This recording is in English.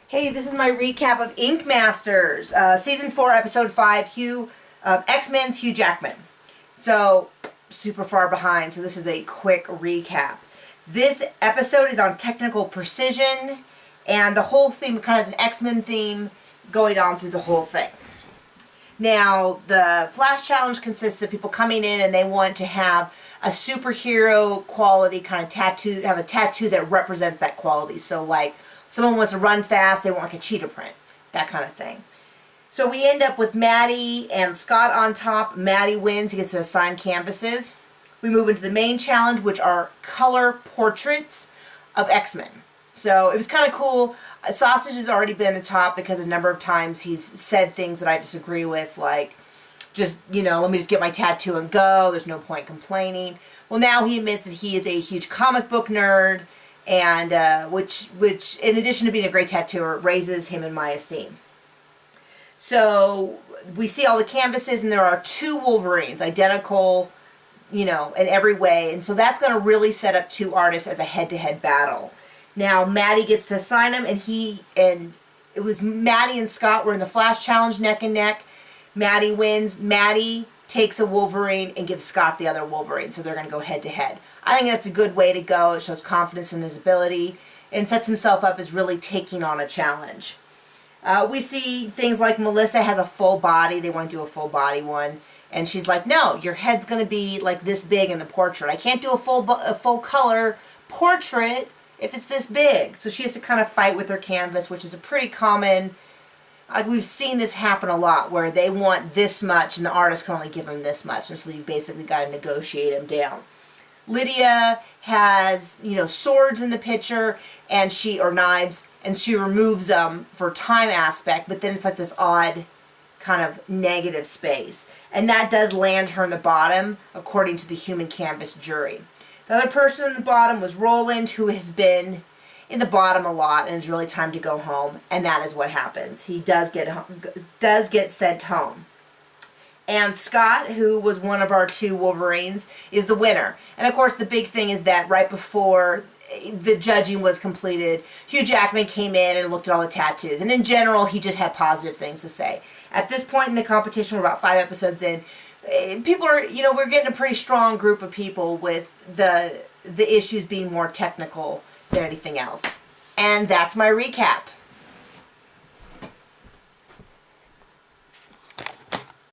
Hey, this is my recap of Ink Masters, Season 4, Episode 5, X-Men's Hugh Jackman. So, super far behind, so this is a quick recap. This episode is on technical precision, and the whole theme kind of has an X-Men theme going on through the whole thing. Now, the Flash Challenge consists of people coming in and they want to have a superhero quality kind of tattoo, have a tattoo that represents that quality. So, like, someone wants to run fast, they want like a cheetah print, that kind of thing. So we end up with Maddie and Scott on top. Maddie wins, he gets to assign canvases. We move into the main challenge, which are color portraits of X-Men. So it was kind of cool. Sausage has already been the top because a number of times he's said things that I disagree with, like, just, you know, let me just get my tattoo and go, there's no point complaining. Well, now he admits that he is a huge comic book nerd, and which in addition to being a great tattooer, raises him in my esteem. So we see all the canvases, and there are two Wolverines, identical, you know, in every way, and so that's going to really set up two artists as a head-to-head battle. Now Maddie gets to assign him, and it was Maddie and Scott were in the Flash Challenge neck and neck. Maddie wins. Maddie takes a Wolverine and gives Scott the other Wolverine, so they're going to go head-to-head. I think that's a good way to go. It shows confidence in his ability and sets himself up as really taking on a challenge. We see things like Melissa has a full body. They want to do a full body one. And she's like, no, your head's going to be like this big in the portrait. I can't do a full color portrait if it's this big. So she has to kind of fight with her canvas, which is a pretty common... we've seen this happen a lot, where they want this much and the artist can only give them this much. And so you've basically got to negotiate them down. Lydia has, you know, swords in the picture, and or knives, and she removes them for time aspect, but then it's like this odd kind of negative space. And that does land her in the bottom, according to the human canvas jury. The other person in the bottom was Roland, who has been in the bottom a lot, and it's really time to go home, and that is what happens. He does get sent home. And Scott, who was one of our two Wolverines, is the winner. And of course the big thing is that right before the judging was completed, Hugh Jackman came in and looked at all the tattoos. And in general, he just had positive things to say. At this point in the competition, we're about 5 episodes in, people are, you know, we're getting a pretty strong group of people with the issues being more technical than anything else. And that's my recap.